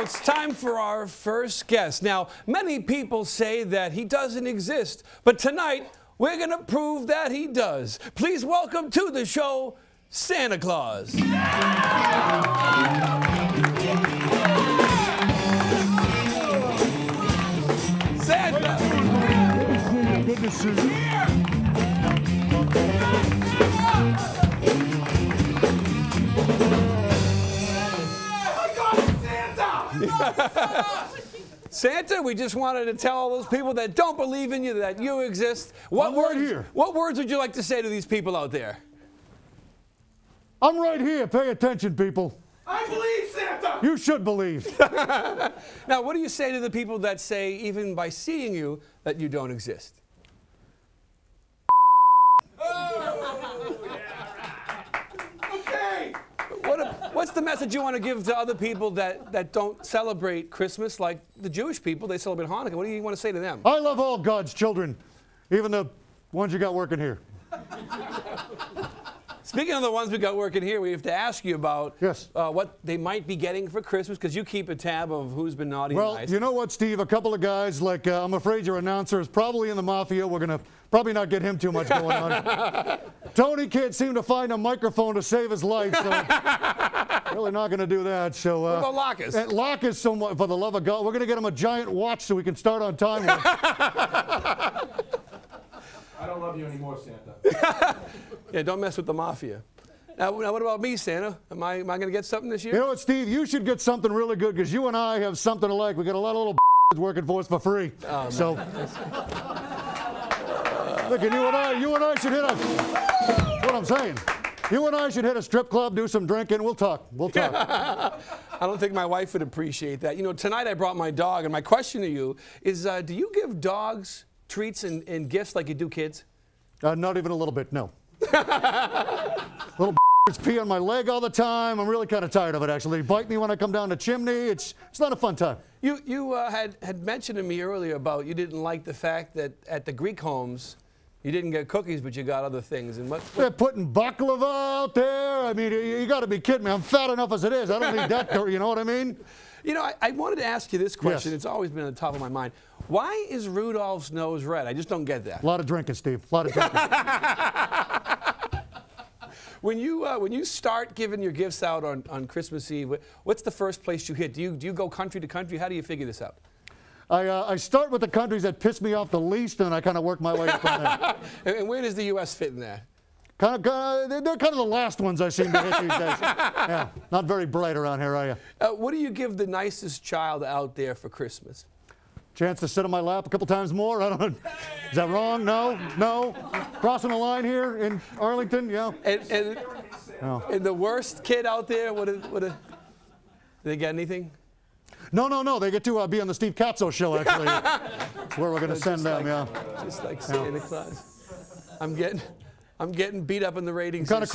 it's time for our first guest. Now, many people say that he doesn't exist, but tonight we're going to prove that he does. Please welcome to the show, Santa Claus. Santa! Good to see you. Santa, we just wanted to tell all those people that don't believe in you that you exist. What words would you like to say to these people out there? I'm right here. Pay attention, people. I believe Santa! You should believe. Now, what do you say to the people that say, even by seeing you, that you don't exist? Okay! What's the message you want to give to other people that don't celebrate Christmas like the Jewish people? They celebrate Hanukkah. What do you want to say to them? I love all God's children, even the ones you got working here. Speaking of the ones we got working here, we have to ask you about Yes. What they might be getting for Christmas, because you keep a tab of who's been naughty and nice. Well, you know what, Steve? A couple of guys, like I'm afraid your announcer is probably in the mafia. We're going to probably not get him too much going on. Tony can't seem to find a microphone to save his life, so really not going to do that. So, what about Lockus? Lockus, so for the love of God, we're going to get him a giant watch so we can start on time. I don't love you anymore, Santa. Yeah, don't mess with the mafia. Now, what about me, Santa? Am I going to get something this year? You know what, Steve? You should get something really good, because you and I have something alike. We got a lot of little working for us for free. So, look, and you and I should hit a. That's what I'm saying. You and I should hit a strip club, do some drinking. We'll talk. We'll talk. I don't think my wife would appreciate that. You know, tonight I brought my dog, and my question to you is, do you give dogs treats and gifts like you do kids? Not even a little bit, no. Little pee on my leg all the time. I'm really kind of tired of it, actually. They bite me when I come down the chimney. It's not a fun time. You had mentioned to me earlier about you didn't like the fact that at the Greek homes you didn't get cookies, but you got other things. And what? They're putting baklava out there. I mean, you got to be kidding me. I'm fat enough as it is. I don't need that. You know what I mean? You know, I wanted to ask you this question. Yes. It's always been on the top of my mind. Why is Rudolph's nose red? I just don't get that. A lot of drinking, Steve. A lot of drinking. When you start giving your gifts out on Christmas Eve, what's the first place you hit? Do you go country to country? How do you figure this out? I start with the countries that piss me off the least, and I kind of work my way up from there. And where does the U.S. fit in that? They're kind of the last ones I seem to hit these days. Yeah, not very bright around here, are you? What do you give the nicest child out there for Christmas? Chance to sit on my lap a couple times more? I don't know. Is that wrong? No? No? Crossing the line here in Arlington? Yeah. And the worst kid out there, do they get anything? No. They get to be on the Steve Katsos show, actually. That's where we're going to send them, yeah. Just like Santa Claus. I'm getting beat up in the ratings. I'm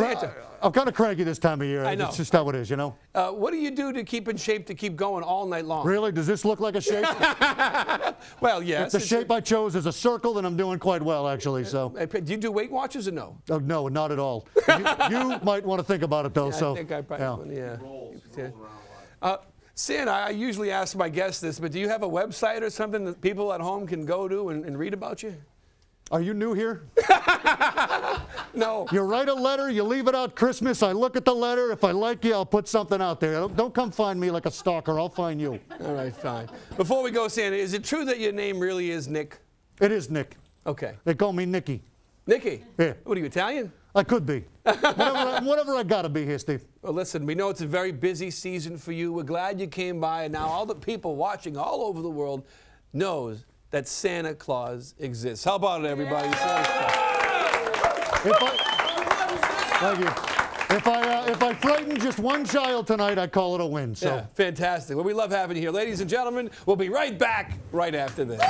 kind of cranky this time of year. I know. It's just how it is, you know. What do you do to keep in shape to keep going all night long? Really? Does this look like a shape? Well, yes. If the shape I chose is a circle, then I'm doing quite well, actually. So. Do you do Weight Watchers or no? Oh, no, not at all. You might want to think about it, though. Yeah, so. I think I probably yeah. Rolls Santa, I usually ask my guests this, but do you have a website or something that people at home can go to and read about you? Are you new here? No. You write a letter, you leave it out Christmas. I look at the letter. If I like you, I'll put something out there. Don't come find me like a stalker. I'll find you. All right, fine. Before we go, Santa, is it true that your name really is Nick? It is Nick. Okay. They call me Nicky. Nicky? Yeah. What are you, Italian? I could be. Whatever I got to be here, Steve. Well, listen, we know it's a very busy season for you. We're glad you came by, and now all the people watching all over the world knows that Santa Claus exists. How about it, everybody? Thank you. If I frighten just one child tonight, I call it a win. So. Yeah, fantastic. Well, we love having you here. Ladies and gentlemen, we'll be right back right after this.